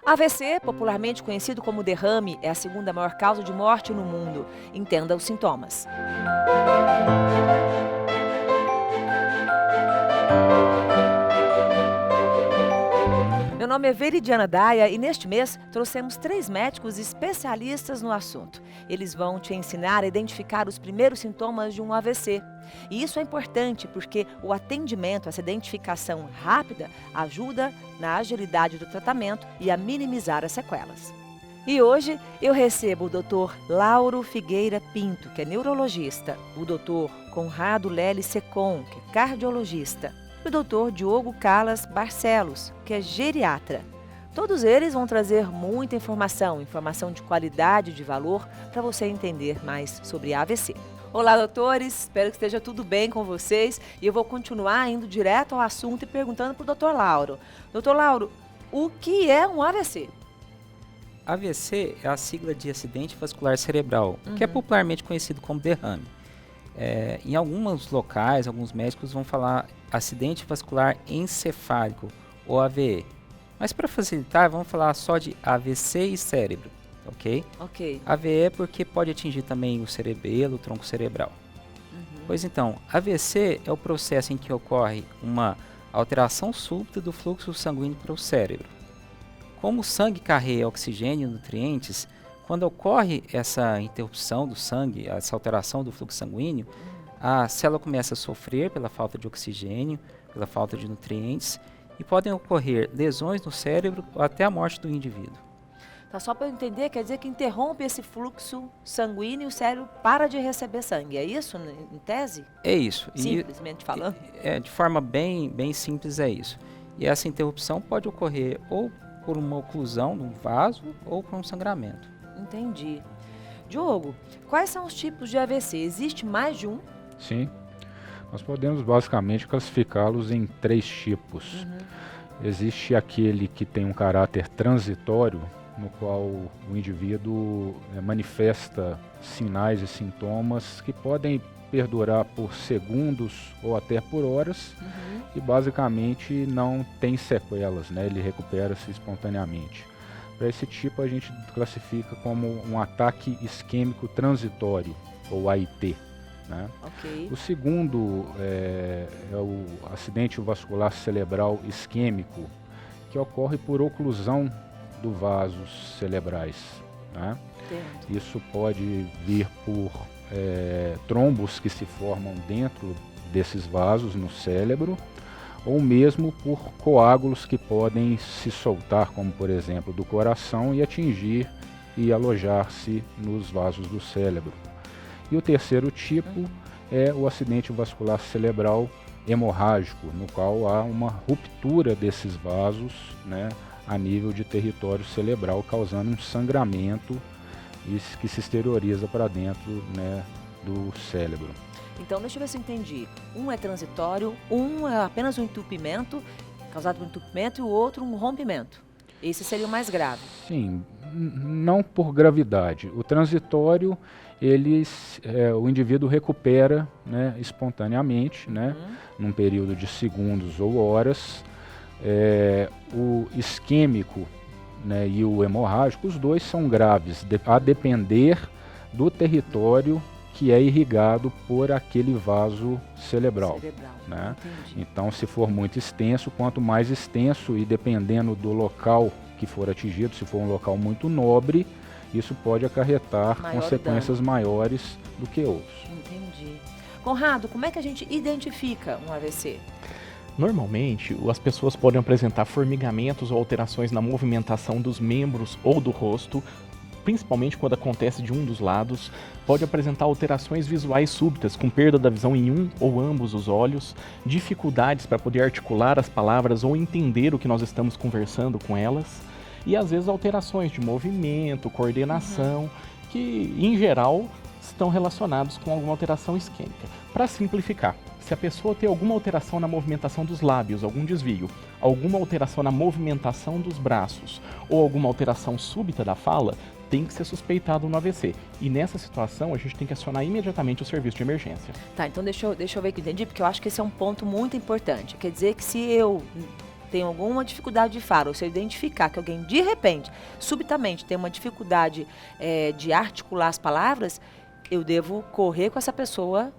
AVC, popularmente conhecido como derrame, é a segunda maior causa de morte no mundo. Entenda os sintomas. Meu nome é Veridiana Daia e neste mês trouxemos 3 médicos especialistas no assunto. Eles vão te ensinar a identificar os primeiros sintomas de um AVC. E isso é importante porque o atendimento, essa identificação rápida, ajuda na agilidade do tratamento e a minimizar as sequelas. E hoje eu recebo o Dr. Lauro Figueira Pinto, que é neurologista, o Dr. Conrado Lely Secon, que é cardiologista, e o Dr. Diogo Calas Barcelos, que é geriatra. Todos eles vão trazer muita informação de qualidade e de valor para você entender mais sobre AVC. Olá, doutores, espero que esteja tudo bem com vocês e eu vou continuar indo direto ao assunto e perguntando para o Dr. Lauro. Dr. Lauro, o que é um AVC? AVC é a sigla de acidente vascular cerebral, que é popularmente conhecido como derrame. Em alguns locais, alguns médicos vão falar acidente vascular encefálico, ou AVE. Mas para facilitar, vamos falar só de AVC e cérebro, ok? Ok. AVE é porque pode atingir também o cerebelo, o tronco cerebral. Pois então, AVC é o processo em que ocorre uma alteração súbita do fluxo sanguíneo para o cérebro. Como o sangue carrega oxigênio e nutrientes, quando ocorre essa interrupção do sangue, essa alteração do fluxo sanguíneo, a célula começa a sofrer pela falta de oxigênio, pela falta de nutrientes, e podem ocorrer lesões no cérebro ou até a morte do indivíduo. Tá, só para eu entender, quer dizer que interrompe esse fluxo sanguíneo e o cérebro para de receber sangue, é isso, em tese? É isso. Simplesmente falando? De forma bem simples é isso. E essa interrupção pode ocorrer ou por uma oclusão de um vaso ou por um sangramento. Entendi. Diogo, quais são os tipos de AVC? Existe mais de um? Sim, nós podemos basicamente classificá-los em 3 tipos. Existe aquele que tem um caráter transitório, no qual o indivíduo manifesta sinais e sintomas que podem perdurar por segundos ou até por horas e basicamente não tem sequelas, né? Ele recupera-se espontaneamente. Para esse tipo a gente classifica como um ataque isquêmico transitório, ou AIT. Né? Okay. O segundo é o acidente vascular cerebral isquêmico, que ocorre por oclusão do vasos cerebrais. Né? Isso pode vir por trombos que se formam dentro desses vasos no cérebro, ou mesmo por coágulos que podem se soltar, como por exemplo do coração, e atingir e alojar-se nos vasos do cérebro. E o terceiro tipo é o acidente vascular cerebral hemorrágico, no qual há uma ruptura desses vasos, né, a nível de território cerebral, causando um sangramento que se exterioriza para dentro, né, do cérebro. Então, deixa eu ver se eu entendi. Um é transitório, um é apenas um entupimento, causado por um entupimento, e o outro um rompimento. Esse seria o mais grave. Sim, não por gravidade. O transitório, o indivíduo recupera, né, espontaneamente, né, num período de segundos ou horas. O isquêmico, né, e o hemorrágico, os dois são graves, a depender do território que é irrigado por aquele vaso cerebral. Né? Então, se for muito extenso, quanto mais extenso e dependendo do local que for atingido, se for um local muito nobre, isso pode acarretar consequências maiores do que outros. Entendi. Conrado, como é que a gente identifica um AVC? Normalmente, as pessoas podem apresentar formigamentos ou alterações na movimentação dos membros ou do rosto, principalmente quando acontece de um dos lados, pode apresentar alterações visuais súbitas, com perda da visão em um ou ambos os olhos, dificuldades para poder articular as palavras ou entender o que nós estamos conversando com elas, e às vezes alterações de movimento, coordenação, que em geral estão relacionados com alguma alteração isquêmica. Para simplificar, se a pessoa tem alguma alteração na movimentação dos lábios, algum desvio, alguma alteração na movimentação dos braços ou alguma alteração súbita da fala, tem que ser suspeitado no AVC. E nessa situação, a gente tem que acionar imediatamente o serviço de emergência. Tá, então deixa eu ver que eu entendi, porque eu acho que esse é um ponto muito importante. Quer dizer que se eu tem alguma dificuldade de fala, ou se eu identificar que alguém, de repente, subitamente, tem uma dificuldade de articular as palavras, eu devo correr com essa pessoa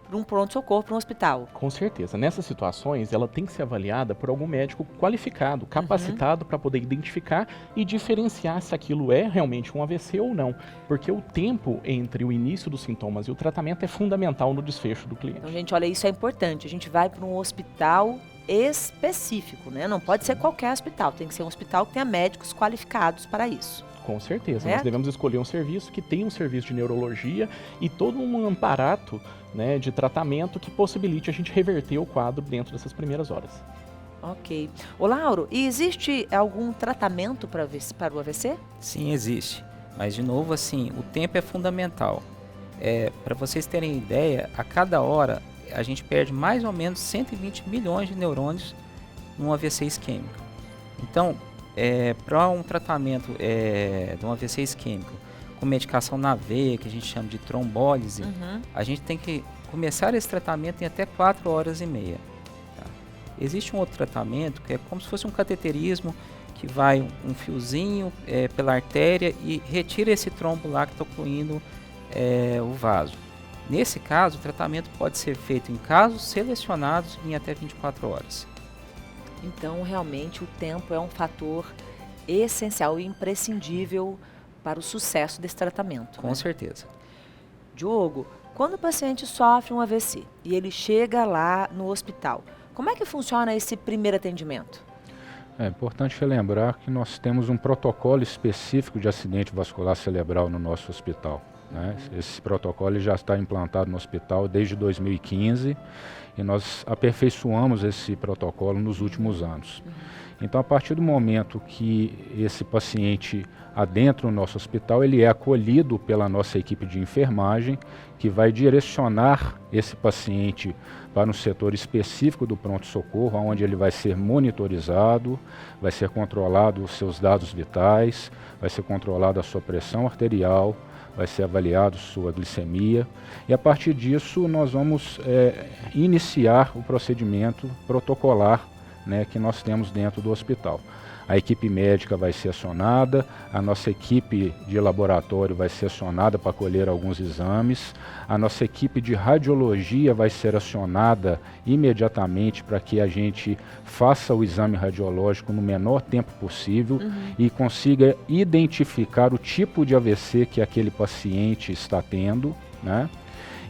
para um pronto-socorro, para um hospital. Com certeza. Nessas situações, ela tem que ser avaliada por algum médico qualificado, capacitado para poder identificar e diferenciar se aquilo é realmente um AVC ou não. Porque o tempo entre o início dos sintomas e o tratamento é fundamental no desfecho do cliente. Então, gente, olha, isso é importante. A gente vai para um hospital específico, né? Não pode ser qualquer hospital, tem que ser um hospital que tenha médicos qualificados para isso. Com certeza. Correto? Nós devemos escolher um serviço que tenha um serviço de neurologia e todo um aparato, né, de tratamento que possibilite a gente reverter o quadro dentro dessas primeiras horas. Ok. Ô, Lauro, e existe algum tratamento para o AVC? Sim, existe. Mas, de novo, assim, o tempo é fundamental. Para vocês terem ideia, a cada hora a gente perde mais ou menos 120 milhões de neurônios num AVC isquêmico. Então, para um tratamento de um AVC isquêmico com medicação na veia, que a gente chama de trombólise, a gente tem que começar esse tratamento em até 4 horas e meia. Tá? Existe um outro tratamento que é como se fosse um cateterismo, que vai um fiozinho pela artéria e retira esse trombo lá que está ocluindo o vaso. Nesse caso, o tratamento pode ser feito em casos selecionados em até 24 horas. Então, realmente, o tempo é um fator essencial e imprescindível para o sucesso desse tratamento. Com certeza. Diogo, quando o paciente sofre um AVC e ele chega lá no hospital, como é que funciona esse primeiro atendimento? É importante relembrar que nós temos um protocolo específico de acidente vascular cerebral no nosso hospital, né? Esse protocolo já está implantado no hospital desde 2015 e nós aperfeiçoamos esse protocolo nos últimos anos. Então, a partir do momento que esse paciente adentra o nosso hospital, ele é acolhido pela nossa equipe de enfermagem, que vai direcionar esse paciente para um setor específico do pronto-socorro, onde ele vai ser monitorizado, vai ser controlado os seus dados vitais, vai ser controlada a sua pressão arterial, vai ser avaliado sua glicemia, e a partir disso nós vamos iniciar o procedimento protocolar, né, que nós temos dentro do hospital. A equipe médica vai ser acionada, a nossa equipe de laboratório vai ser acionada para colher alguns exames, a nossa equipe de radiologia vai ser acionada imediatamente para que a gente faça o exame radiológico no menor tempo possível e consiga identificar o tipo de AVC que aquele paciente está tendo, né?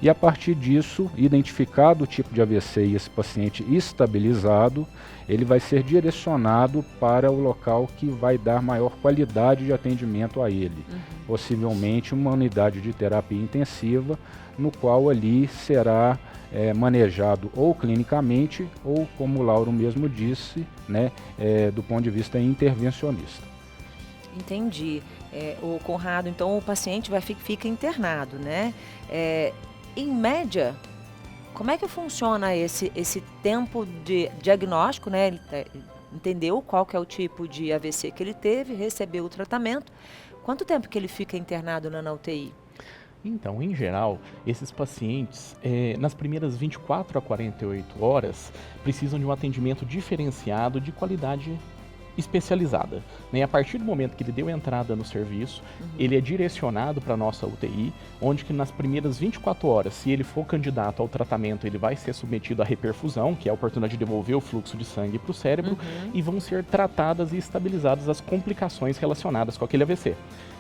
E a partir disso, identificado o tipo de AVC e esse paciente estabilizado, ele vai ser direcionado para o local que vai dar maior qualidade de atendimento a ele. Possivelmente uma unidade de terapia intensiva, no qual ali será manejado ou clinicamente ou, como o Lauro mesmo disse, né, do ponto de vista intervencionista. Entendi. O Conrado, então o paciente fica internado, né? Em média, como é que funciona esse tempo de diagnóstico, né? Ele entendeu qual que é o tipo de AVC que ele teve, recebeu o tratamento. Quanto tempo que ele fica internado na UTI? Então, em geral, esses pacientes, nas primeiras 24 a 48 horas, precisam de um atendimento diferenciado de qualidade especializada, né? A partir do momento que ele deu entrada no serviço, ele é direcionado para a nossa UTI, onde que nas primeiras 24 horas, se ele for candidato ao tratamento, ele vai ser submetido à reperfusão, que é a oportunidade de devolver o fluxo de sangue para o cérebro, e vão ser tratadas e estabilizadas as complicações relacionadas com aquele AVC.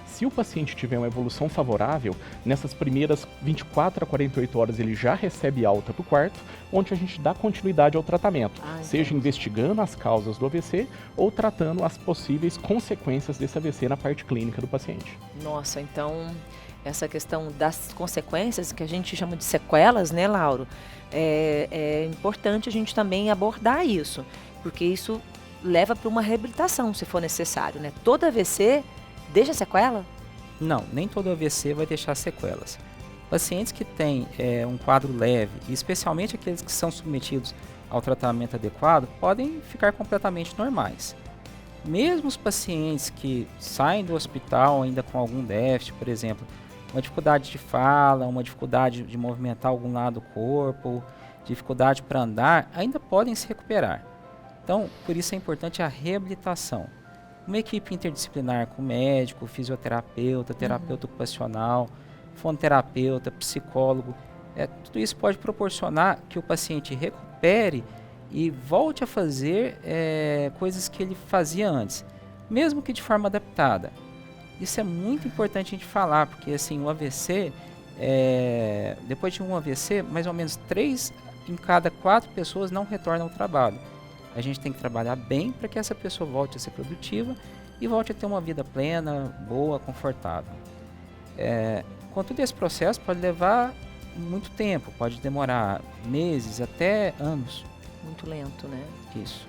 Se o paciente tiver uma evolução favorável, nessas primeiras 24 a 48 horas ele já recebe alta para o quarto, onde a gente dá continuidade ao tratamento, seja investigando as causas do AVC ou tratando as possíveis consequências desse AVC na parte clínica do paciente. Nossa, então essa questão das consequências, que a gente chama de sequelas, né, Lauro? É importante a gente também abordar isso, porque isso leva para uma reabilitação, se for necessário, né? Todo AVC deixa sequela? Não, nem todo AVC vai deixar sequelas. Pacientes que têm um quadro leve, e especialmente aqueles que são submetidos ao tratamento adequado, podem ficar completamente normais. Mesmo os pacientes que saem do hospital ainda com algum déficit, por exemplo, uma dificuldade de fala, uma dificuldade de movimentar algum lado do corpo, dificuldade para andar, ainda podem se recuperar. Então, por isso é importante a reabilitação. Uma equipe interdisciplinar com médico, fisioterapeuta, terapeuta ocupacional, fonoterapeuta, psicólogo, tudo isso pode proporcionar que o paciente recupere e volte a fazer coisas que ele fazia antes, mesmo que de forma adaptada. Isso é muito importante a gente falar, porque assim, o AVC, depois de um AVC, mais ou menos 3 em cada 4 pessoas não retornam ao trabalho. A gente tem que trabalhar bem para que essa pessoa volte a ser produtiva e volte a ter uma vida plena, boa, confortável. Contudo, esse processo pode levar muito tempo, pode demorar meses até anos. Muito lento, né? Isso.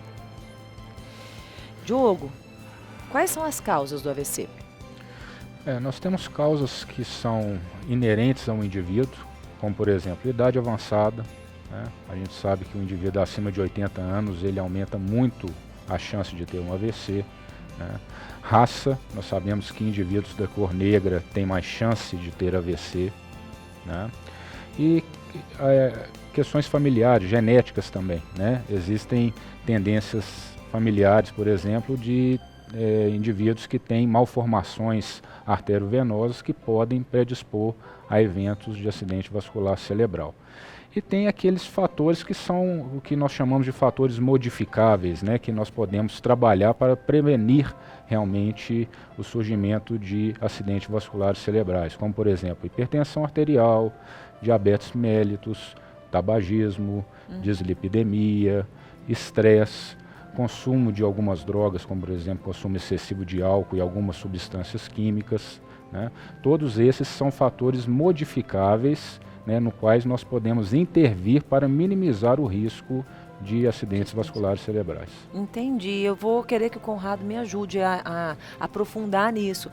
Diogo, quais são as causas do AVC? Nós temos causas que são inerentes ao indivíduo, como por exemplo, idade avançada. A gente sabe que o indivíduo acima de 80 anos, ele aumenta muito a chance de ter um AVC. Raça, nós sabemos que indivíduos da cor negra têm mais chance de ter AVC. E questões familiares, genéticas também. Existem tendências familiares, por exemplo, de indivíduos que têm malformações arteriovenosas que podem predispor a eventos de acidente vascular cerebral. E tem aqueles fatores que são o que nós chamamos de fatores modificáveis, que nós podemos trabalhar para prevenir realmente o surgimento de acidentes vasculares cerebrais, como por exemplo, hipertensão arterial, diabetes mellitus, tabagismo, dislipidemia, estresse, consumo de algumas drogas, como por exemplo, consumo excessivo de álcool e algumas substâncias químicas. Todos esses são fatores modificáveis, no quais nós podemos intervir para minimizar o risco de acidentes vasculares cerebrais. Entendi. Eu vou querer que o Conrado me ajude a aprofundar nisso.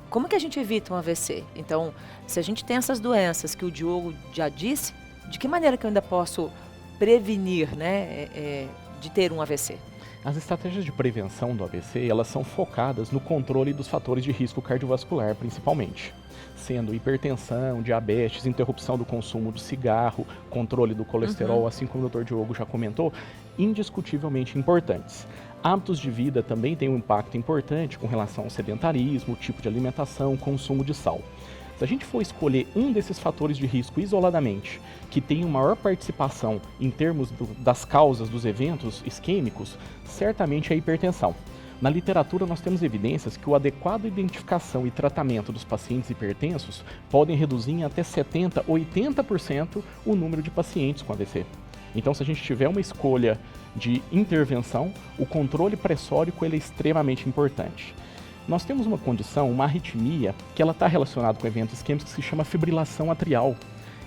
Como que a gente evita um AVC? Então, se a gente tem essas doenças que o Diogo já disse, de que maneira que eu ainda posso prevenir, de ter um AVC? As estratégias de prevenção do AVC, elas são focadas no controle dos fatores de risco cardiovascular, principalmente, sendo hipertensão, diabetes, interrupção do consumo de cigarro, controle do colesterol, assim como o Dr. Diogo já comentou, indiscutivelmente importantes. Hábitos de vida também têm um impacto importante com relação ao sedentarismo, tipo de alimentação, consumo de sal. Se a gente for escolher um desses fatores de risco isoladamente, que tem maior participação em termos das causas dos eventos isquêmicos, certamente é a hipertensão. Na literatura, nós temos evidências que o adequado identificação e tratamento dos pacientes hipertensos podem reduzir em até 70%, 80% o número de pacientes com AVC. Então, se a gente tiver uma escolha de intervenção, o controle pressórico ele é extremamente importante. Nós temos uma condição, uma arritmia, que ela está relacionada com eventos isquêmicos que se chama fibrilação atrial.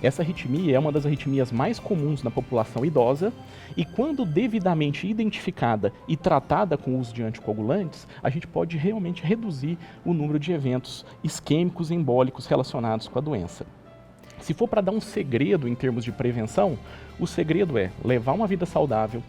Essa arritmia é uma das arritmias mais comuns na população idosa e quando devidamente identificada e tratada com o uso de anticoagulantes, a gente pode realmente reduzir o número de eventos isquêmicos e embólicos relacionados com a doença. Se for para dar um segredo em termos de prevenção, o segredo é levar uma vida saudável,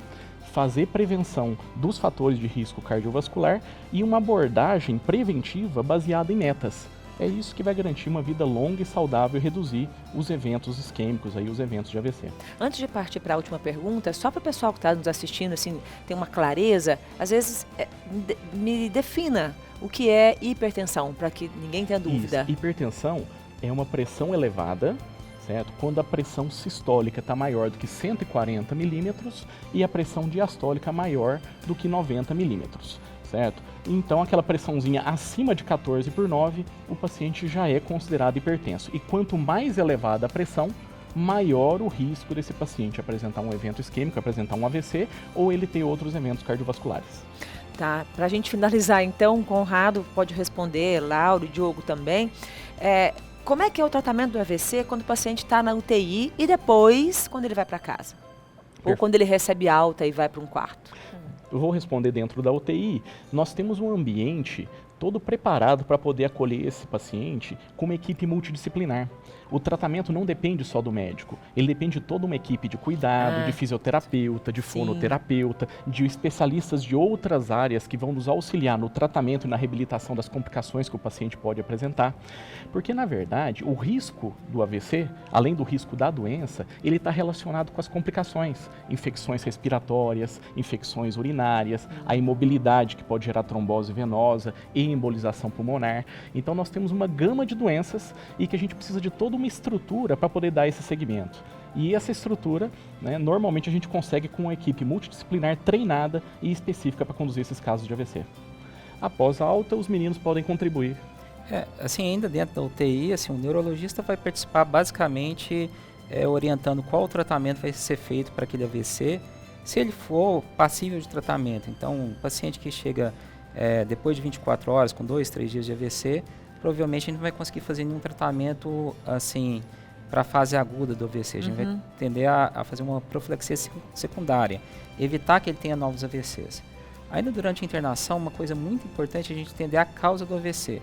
fazer prevenção dos fatores de risco cardiovascular e uma abordagem preventiva baseada em metas. É isso que vai garantir uma vida longa e saudável e reduzir os eventos isquêmicos, os eventos de AVC. Antes de partir para a última pergunta, só para o pessoal que está nos assistindo, assim, ter uma clareza, às vezes me defina o que é hipertensão, para que ninguém tenha dúvida. Isso. Hipertensão é uma pressão elevada, certo? Quando a pressão sistólica está maior do que 140 milímetros e a pressão diastólica maior do que 90 milímetros, certo? Então, aquela pressãozinha acima de 14/9, o paciente já é considerado hipertenso. E quanto mais elevada a pressão, maior o risco desse paciente apresentar um evento isquêmico, apresentar um AVC ou ele ter outros eventos cardiovasculares. Tá, para a gente finalizar então, Conrado pode responder, Lauro e Diogo também. Como é que é o tratamento do AVC quando o paciente está na UTI e depois quando ele vai para casa? Ou quando ele recebe alta e vai para um quarto? Eu vou responder dentro da UTI. Nós temos um ambiente todo preparado para poder acolher esse paciente com uma equipe multidisciplinar. O tratamento não depende só do médico, ele depende de toda uma equipe de cuidado, de fisioterapeuta, de fonoterapeuta, de especialistas de outras áreas que vão nos auxiliar no tratamento e na reabilitação das complicações que o paciente pode apresentar. Porque, na verdade, o risco do AVC, além do risco da doença, ele está relacionado com as complicações, infecções respiratórias, infecções urinárias, a imobilidade que pode gerar trombose venosa e embolização pulmonar. Então, nós temos uma gama de doenças e que a gente precisa de toda uma estrutura para poder dar esse segmento. E essa estrutura, né, normalmente a gente consegue com uma equipe multidisciplinar treinada e específica para conduzir esses casos de AVC. Após a alta, os meninos podem contribuir. Assim, ainda dentro da UTI, assim, o neurologista vai participar basicamente orientando qual o tratamento vai ser feito para aquele AVC, se ele for passível de tratamento. Então, um paciente que chega depois de 24 horas, com 2, 3 dias de AVC, provavelmente a gente não vai conseguir fazer nenhum tratamento assim para a fase aguda do AVC. A gente vai tender a fazer uma profilaxia secundária, evitar que ele tenha novos AVCs. Ainda durante a internação, uma coisa muito importante é a gente entender a causa do AVC.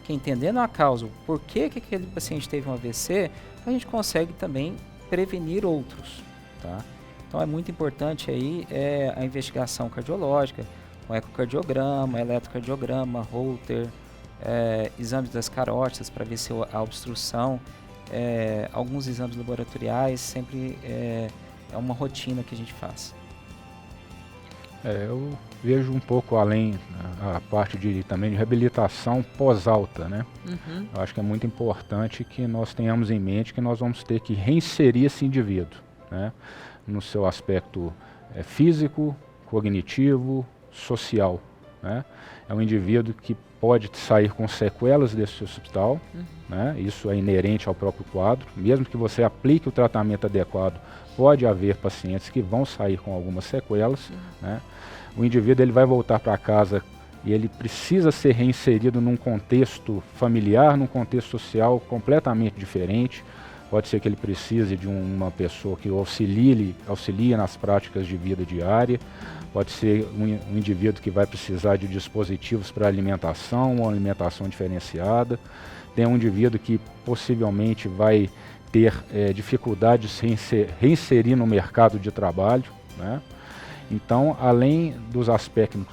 Que entendendo a causa, por que aquele paciente teve um AVC, a gente consegue também prevenir outros. Tá? Então é muito importante aí a investigação cardiológica, o ecocardiograma, eletrocardiograma, Holter, exames das carótidas para ver se a obstrução, alguns exames laboratoriais, sempre é uma rotina que a gente faz. Eu vejo um pouco além a parte também de reabilitação pós-alta, né? Eu acho que é muito importante que nós tenhamos em mente que nós vamos ter que reinserir esse indivíduo, né? No seu aspecto físico, cognitivo, social, né? É um indivíduo que pode sair com sequelas desse hospital, né? Isso é inerente ao próprio quadro. Mesmo que você aplique o tratamento adequado, pode haver pacientes que vão sair com algumas sequelas, né? O indivíduo ele vai voltar para casa e ele precisa ser reinserido num contexto familiar, num contexto social completamente diferente. Pode ser que ele precise de uma pessoa que auxilie nas práticas de vida diária. Pode ser um indivíduo que vai precisar de dispositivos para alimentação, uma alimentação diferenciada. Tem um indivíduo que possivelmente vai ter dificuldade de se reinserir no mercado de trabalho, né? Então, além dos aspectos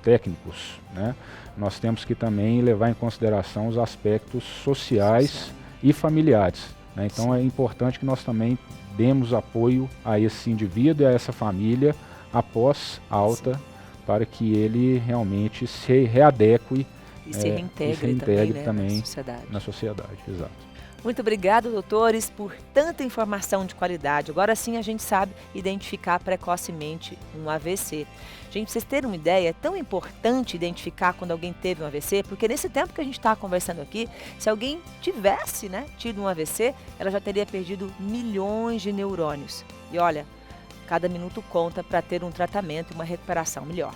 técnicos, né, nós temos que também levar em consideração os aspectos sociais e familiares, né? Então é importante que nós também demos apoio a esse indivíduo e a essa família após alta, para que ele realmente se readeque e se reintegre também, na sociedade. Exato. Muito obrigado, doutores, por tanta informação de qualidade. Agora sim a gente sabe identificar precocemente um AVC. Gente, pra vocês terem uma ideia, é tão importante identificar quando alguém teve um AVC, porque nesse tempo que a gente está conversando aqui, se alguém tivesse, né, tido um AVC, ela já teria perdido milhões de neurônios. E olha, cada minuto conta para ter um tratamento e uma recuperação melhor.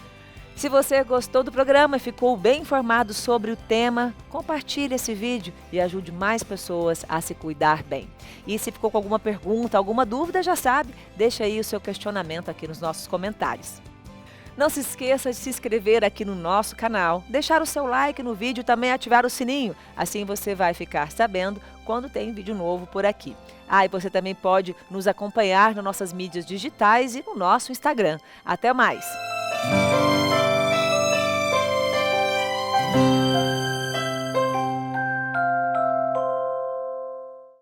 Se você gostou do programa e ficou bem informado sobre o tema, compartilhe esse vídeo e ajude mais pessoas a se cuidar bem. E se ficou com alguma pergunta, alguma dúvida, já sabe, deixa aí o seu questionamento aqui nos nossos comentários. Não se esqueça de se inscrever aqui no nosso canal, deixar o seu like no vídeo e também ativar o sininho. Assim você vai ficar sabendo quando tem vídeo novo por aqui. E você também pode nos acompanhar nas nossas mídias digitais e no nosso Instagram. Até mais!